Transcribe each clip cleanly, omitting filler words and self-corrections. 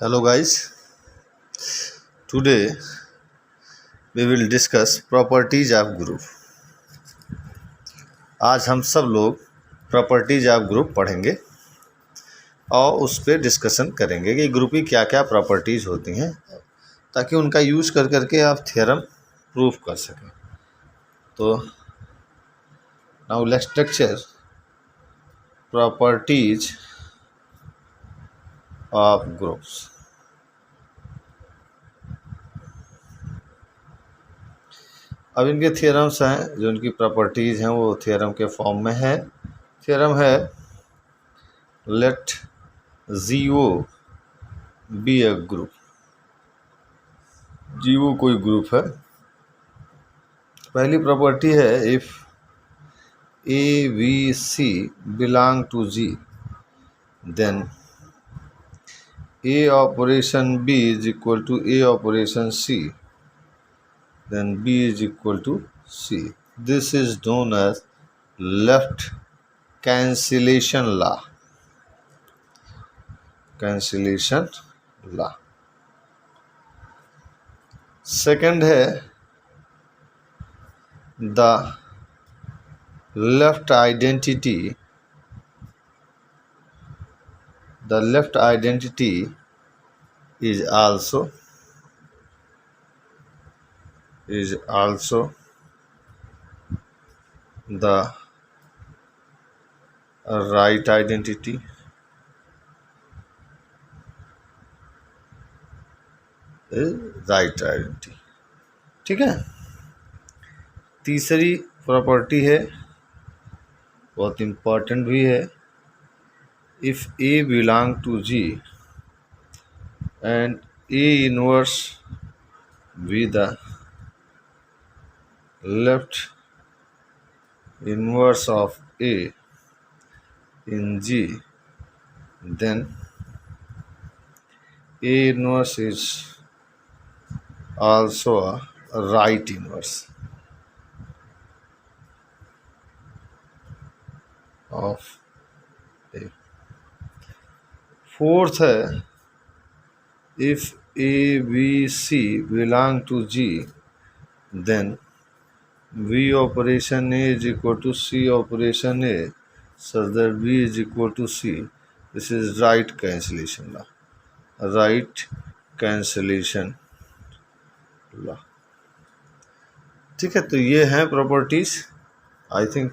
Hello guys, today we will discuss properties of group। आज हम सब लोग प्रॉपर्टीज ऑफ ग्रुप पढ़ेंगे और उस पर डिस्कशन करेंगे कि ग्रुप की क्या क्या प्रॉपर्टीज़ होती हैं ताकि उनका यूज़ कर करके आप थ्योरम प्रूफ कर सकें। तो now let's structure properties of groups. अब इनके थ्योरम्स हैं, जो इनकी प्रॉपर्टीज़ हैं वो थ्योरम के फॉर्म में है। थ्योरम है let G o be a group. G o कोई ग्रुप है। पहली प्रॉपर्टी है if A B C belong to G then A operation B is equal to A operation C then B is equal to C. This is known as left cancellation law. Cancellation law. Second है the left identity. The left identity is also the right identity. Right identity. ठीक है। तीसरी property है, बहुत important भी है, if A belong to G and A inverse B the left inverse of A in G, then A inverse is also a right inverse of A. Fourth है if A B C belong to G then B operation A is equal to C operation A such that B is equal to C. This is right cancellation law. Right cancellation law. ठीक है। तो ये हैं properties. I think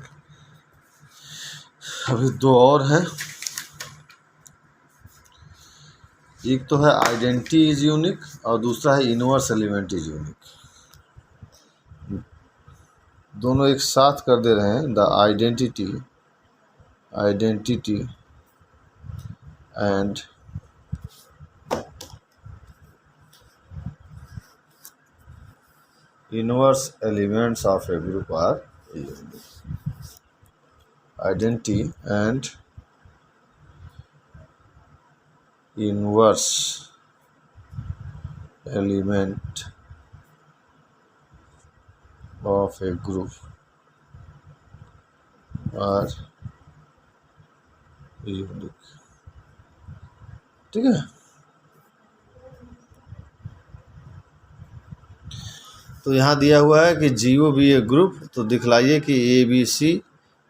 अभी दो और हैं। एक तो है आइडेंटिटी इज यूनिक और दूसरा है इनवर्स एलिमेंट इज यूनिक। दोनों एक साथ कर दे रहे हैं। The identity and inverse elements of a group are unique. Identity and inverse element of a group are unique. ठीक है। तो यहाँ दिया हुआ है कि जीओ बी ए ग्रुप, तो दिखलाइए कि ए बी सी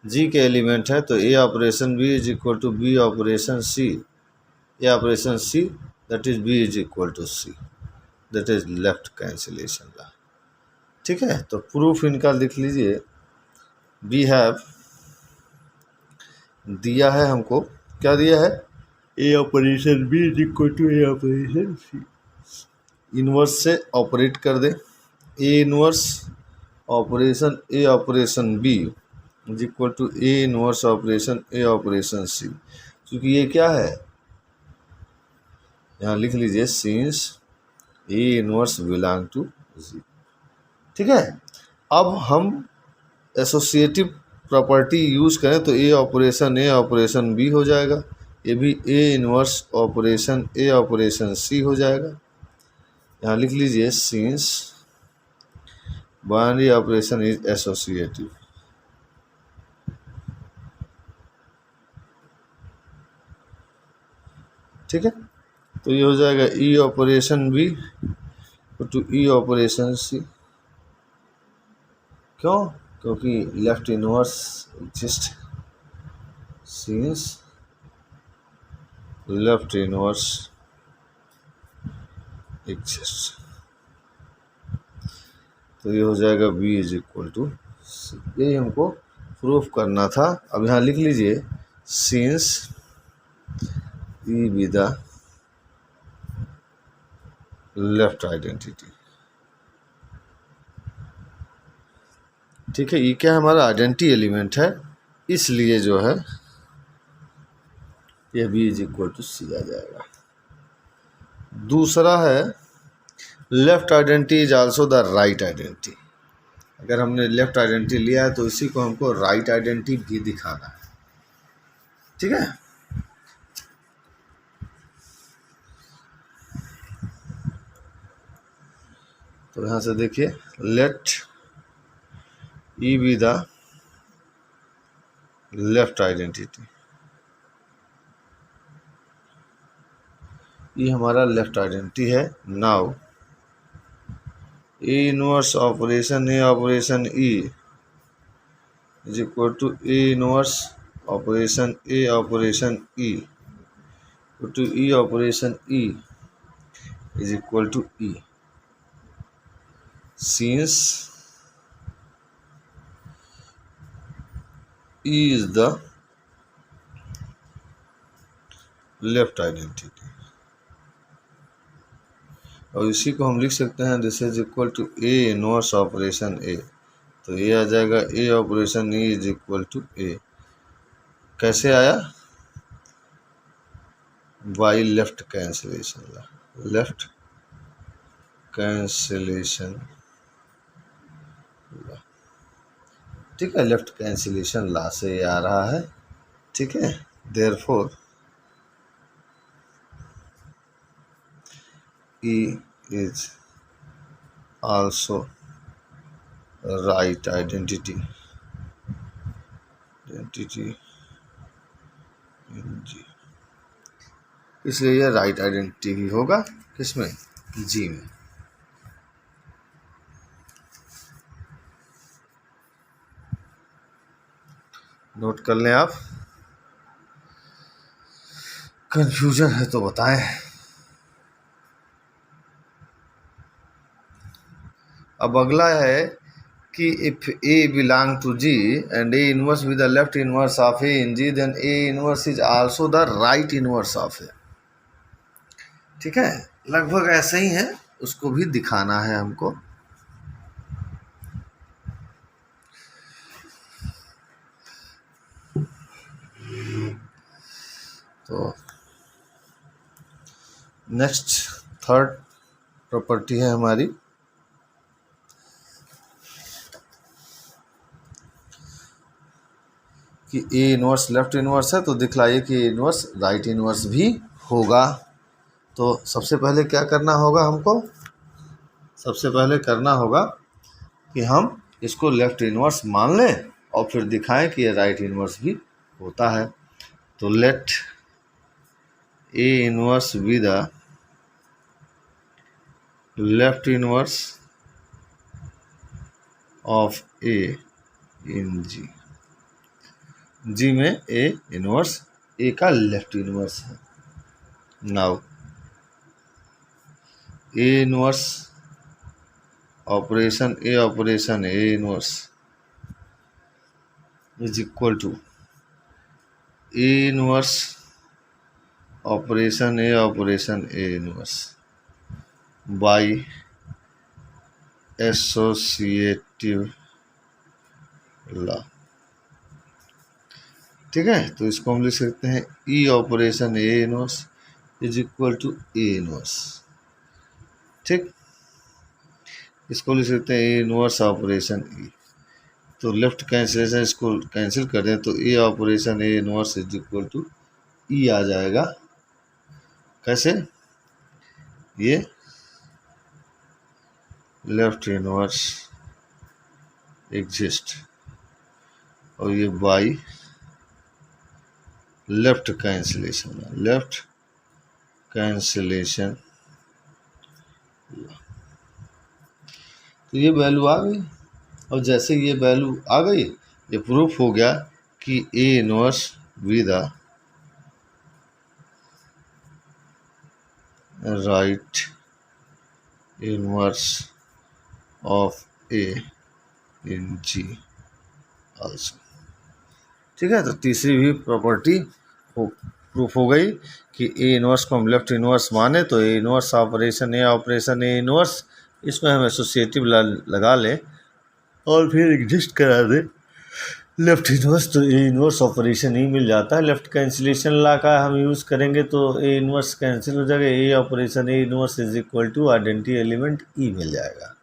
जी के एलिमेंट है, तो A operation B is equal to B operation C, A operation C that is B is equal to C, that is left cancellation law. ठीक है। तो प्रूफ इनका लिख लीजिए। वी हैव दिया है हमको, क्या दिया है, A operation B is equal to A operation C. Inverse से ऑपरेट कर दें। A inverse operation A operation B is equal to A inverse operation A operation C. क्योंकि ये क्या है, यहाँ लिख लीजिए since A inverse belong to G. ठीक है। अब हम एसोसिएटिव प्रॉपर्टी यूज़ करें तो ए ऑपरेशन बी हो जाएगा, ये भी A inverse operation A operation C हो जाएगा। यहाँ लिख लीजिए since binary operation is associative. ठीक है। तो ये हो जाएगा E operation B to E operation C. क्यों? क्योंकि left inverse exist, since left inverse exist. तो ये हो जाएगा B is equal to C. यही हमको प्रूफ करना था। अब यहाँ लिख लीजिए since E be the left identity. ठीक है, ये क्या हमारा आइडेंटिटी एलिमेंट है, इसलिए जो है यह बी इज इक्वल टू सी आ जाएगा। दूसरा है left identity is also the right identity. अगर हमने लेफ्ट आइडेंटिटी लिया है तो इसी को हमको राइट आइडेंटिटी भी दिखाना है। ठीक है, तो यहां से देखिए let E be the left identity. ये हमारा लेफ्ट आइडेंटिटी है। Now A inverse operation A operation E is equal to A inverse operation A operation E to E operation E is equal to E. Since E is the left identity, और इसी को हम लिख सकते हैं this is equal to A inverse operation A. तो ये आ जाएगा A operation E is equal to ए। कैसे आया? By left cancellation, left cancellation. ठीक है, लेफ्ट कैंसिलेशन ला से ये आ रहा है। ठीक है, therefore E is also right identity in G. इसलिए यह राइट आइडेंटिटी ही होगा। किसमें? जी में। नोट कर लें आप। कंफ्यूजन है तो बताएं। अब अगला है कि if A belong to G and A inverse with the left inverse of A in G then A inverse is also the right inverse of A. ठीक है, लगभग ऐसे ही है, उसको भी दिखाना है हमको। तो नेक्स्ट थर्ड प्रॉपर्टी है हमारी कि ए इनवर्स लेफ्ट इनवर्स है, तो दिखलाइए कि ए इनवर्स राइट इनवर्स भी होगा। तो सबसे पहले क्या करना होगा हमको? सबसे पहले करना होगा कि हम इसको लेफ्ट इनवर्स मान लें और फिर दिखाएं कि ये राइट इनवर्स भी होता है। तो let A inverse B the left inverse of A in G. G में ए इनवर्स ए का लेफ्ट इनवर्स है। Now A inverse operation A inverse is equal to A inverse operation A inverse by associative law. ठीक है, तो इसको हम लिख सकते हैं E operation A inverse is equal to A inverse. ठीक, इसको लिख सकते हैं ए इनवर्स ऑपरेशन ई। तो लेफ्ट कैंसिलेशन इसको कैंसिल कर दें तो A operation A inverse is equal to E आ जाएगा। कैसे? ये लेफ्ट इनवर्स एग्जिस्ट और ये बाई लेफ्ट कैंसिलेशन कैंसिलेशन। तो ये वैल्यू आ गई, और जैसे ये वैल्यू आ गई, ये प्रूफ हो गया कि A inverse B the right inverse of A in G also. ठीक है, तो तीसरी भी प्रॉपर्टी प्रूफ हो गई कि ए इनवर्स को हम लेफ्ट इनवर्स माने तो ए इनवर्स ऑपरेशन ए इनवर्स, इसमें हम एसोसिएटिव लगा लें और फिर एग्जिस्ट करा दें लेफ्ट इनवर्स, तो ए इनवर्स ऑपरेशन ही मिल जाता है। लेफ्ट कैंसिलेशन लॉ का हम यूज़ करेंगे तो ए इनवर्स कैंसिल हो जाएगा, A operation A inverse is equal to identity element E मिल जाएगा।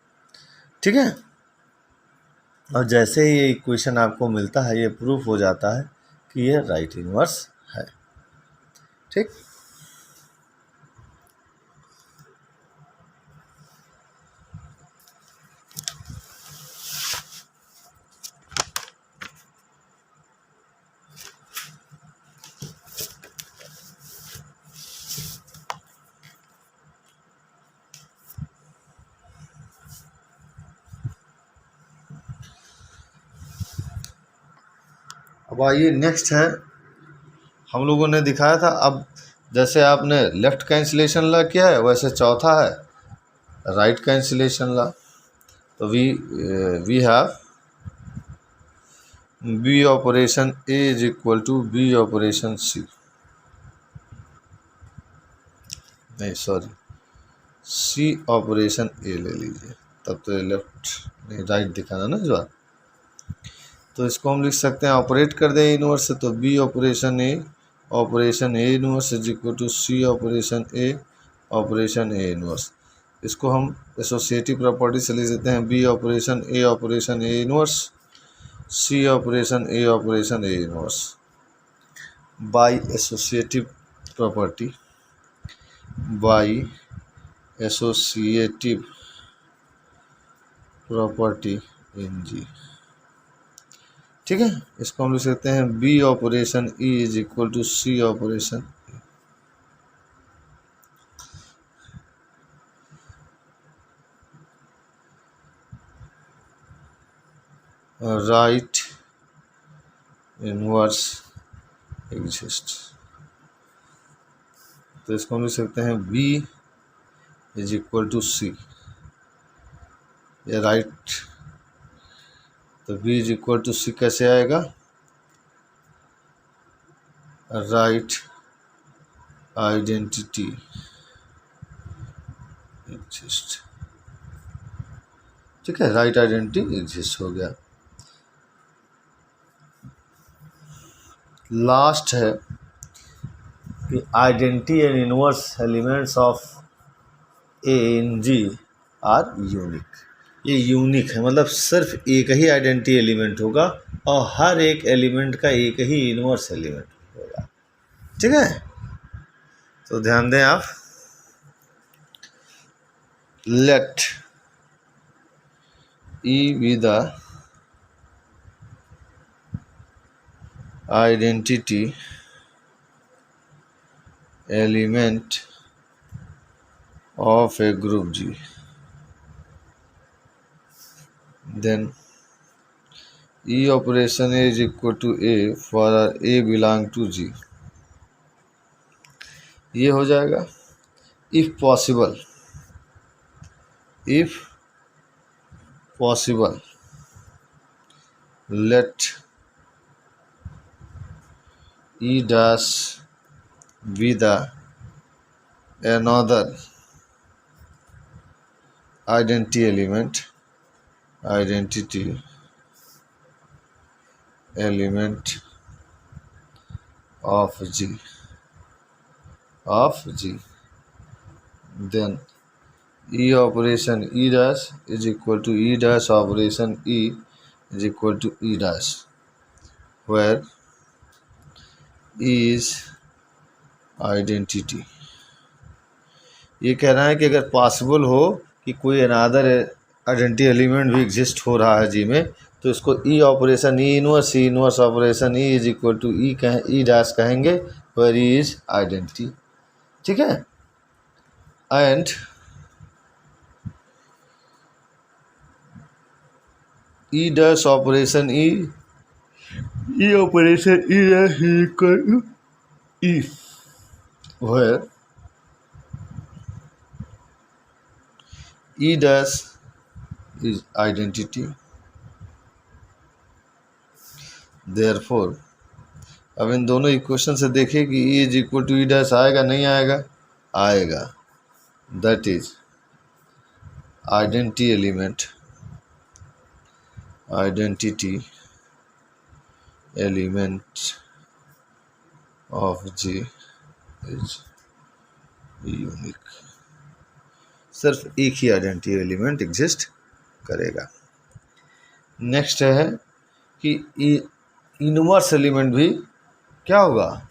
ठीक है, और जैसे ही ये इक्वेशन आपको मिलता है, ये प्रूफ हो जाता है कि ये राइट इनवर्स है। ठीक, अब आइए नेक्स्ट है, हम लोगों ने दिखाया था, अब जैसे आपने लेफ्ट कैंसिलेशन लॉ किया है वैसे चौथा है राइट कैंसिलेशन लॉ। तो we have B operation A is equal to B operation C, नहीं सॉरी सी ऑपरेशन ए ले लीजिए, तब तो लेफ्ट नहीं राइट दिखाना ना इस बार। तो इसको हम लिख सकते हैं, ऑपरेट कर दें इनवर्स से, तो B operation A inverse is equal to C operation A inverse. इसको हम एसोसिएटिव प्रॉपर्टी से लिख देते हैं, B operation A inverse C operation A inverse by associative property in G. ठीक है, इसको हम लिख सकते हैं B operation E is equal to C operation right inverse exist. तो इसको हम लिख सकते हैं B is equal to C, ये राइट, तो बी इज इक्वल टू सी कैसे आएगा, राइट आइडेंटिटी एग्जिस्ट। ठीक है, राइट आइडेंटिटी एग्जिस्ट हो गया। लास्ट है कि identity and inverse elements of A in G are unique. ये यूनिक है, मतलब सिर्फ एक ही आइडेंटिटी एलिमेंट होगा और हर एक एलिमेंट का एक ही इनवर्स एलिमेंट होगा। ठीक है, तो ध्यान दें आप, let E be the identity element of a group G, then E operation A is equal to A for A belong to G। ये हो जाएगा, if possible let E dash be the another identity element of G, then E operation E dash is equal to E dash operation E is equal to E dash, where E is identity। ये कह रहा है कि अगर possible हो कि कोई another identity element भी एग्जिस्ट हो रहा है जी में, तो इसको E operation E inverse operation E is equal to E dash कहेंगे, वेर ई इज आइडेंटिटी। ठीक है, and E dash operation E operation E dash is equal to E, where E dash is identity. Therefore, अब इन दोनों equation से देखें कि E is equal to E dash आएगा नहीं आएगा, आएगा. That is identity element of G is unique. सिर्फ एक ही आइडेंटिटी एलिमेंट एग्जिस्ट करेगा. नेक्स्ट है कि इनवर्स एलिमेंट भी क्या होगा,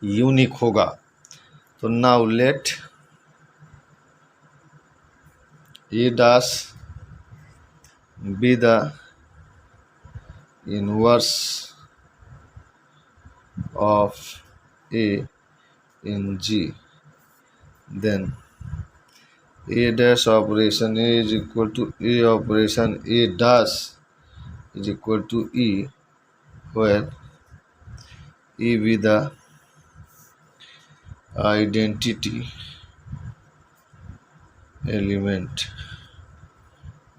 यूनिक होगा. तो now let A dash be the inverse of A in G, then A dash operation A is equal to A operation A dash is equal to E, where E be the identity element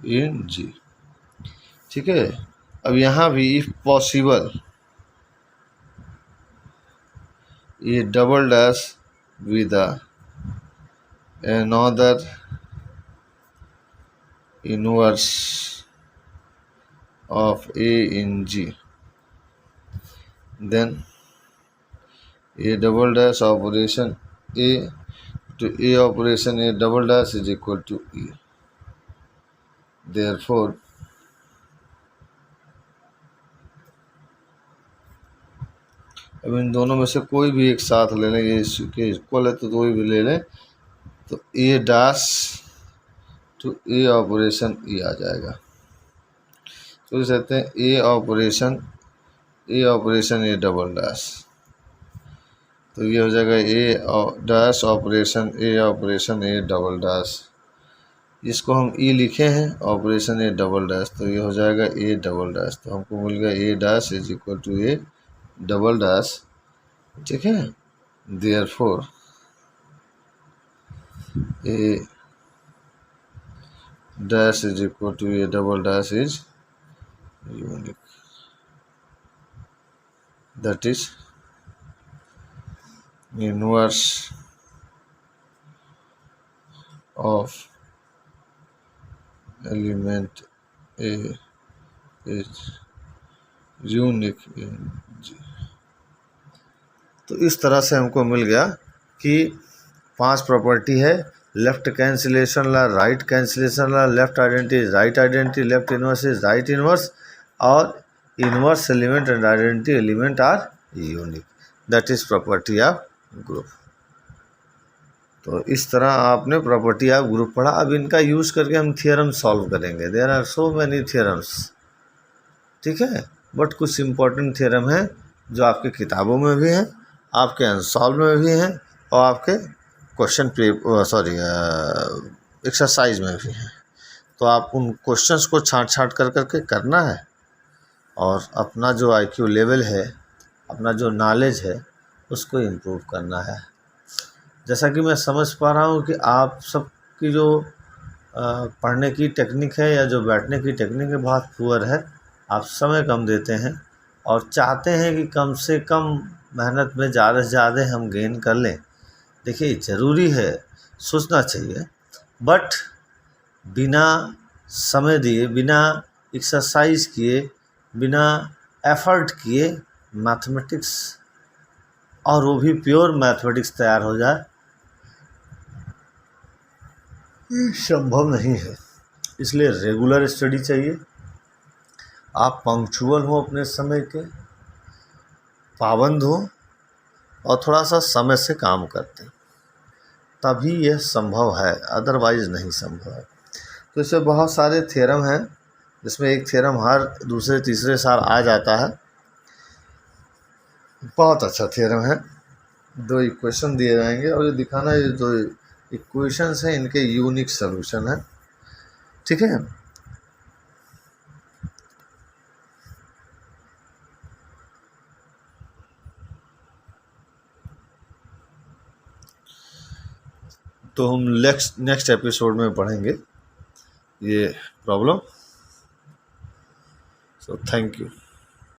in G. ठीक है. अब यहाँ भी if possible A double dash with another inverse of A in G, then A double dash operation A to A operation A double dash is equal to E. Therefore, अब इन दोनों में से कोई भी एक साथ ले लें, ये इसके इक्वल है तो कोई भी ले लें, तो A dash to A operation E आ जाएगा. तो कहते हैं A operation A double dash, तो ये हो जाएगा A dash operation A double dash. इसको हम ई लिखे हैं ऑपरेशन ए डबल डैश, तो ये हो जाएगा ए डबल डैश. तो हमको मिल गया A dash is equal to A double dash. ठीक है. Therefore A dash is equal to A double dash is unique. That is inverse of element A is unique in G. तो इस तरह से हमको मिल गया कि 5 प्रॉपर्टी है. Left cancellation law, right cancellation law, left identity right identity, left inverse is right inverse, और inverse element and identity element are unique. That is property of group. तो इस तरह आपने प्रॉपर्टी ऑफ ग्रुप पढ़ा. अब इनका use करके हम थियरम सॉल्व करेंगे. There are so many theorems. ठीक है. बट कुछ इम्पोर्टेंट थियरम हैं जो आपके किताबों में भी हैं, आपके अनसॉल्व में भी हैं, और आपके क्वेश्चन एक्सरसाइज में भी हैं. तो आप उन क्वेश्चंस को छांट कर करके करना है, और अपना जो IQ लेवल है, अपना जो नॉलेज है, उसको इम्प्रूव करना है. जैसा कि मैं समझ पा रहा हूँ कि आप सब की जो पढ़ने की टेक्निक है या जो बैठने की टेक्निक है बहुत पुअर है. आप समय कम देते हैं और चाहते हैं कि कम से कम मेहनत में ज़्यादा से ज़्यादा हम गेन कर लें. देखिए, ज़रूरी है, सोचना चाहिए, बट बिना समय दिए, बिना एक्सरसाइज किए, बिना एफर्ट किए मैथमेटिक्स, और वो भी प्योर मैथमेटिक्स तैयार हो जाए, ये संभव नहीं है. इसलिए रेगुलर स्टडी चाहिए. आप पंक्चुअल हो, अपने समय के पाबंद हो, और थोड़ा सा समय से काम करते हैं, तभी यह संभव है, अदरवाइज नहीं संभव है. तो इसमें बहुत सारे थ्योरम हैं, जिसमें एक थ्योरम हर दूसरे तीसरे साल आ जाता है. बहुत अच्छा थ्योरम है. 2 इक्वेशन दिए जाएंगे और ये दिखाना, ये जो इक्वेशंस हैं, इनके यूनिक सॉल्यूशन है। ठीक है, तो हम नेक्स्ट एपिसोड में पढ़ेंगे ये प्रॉब्लम। So thank you.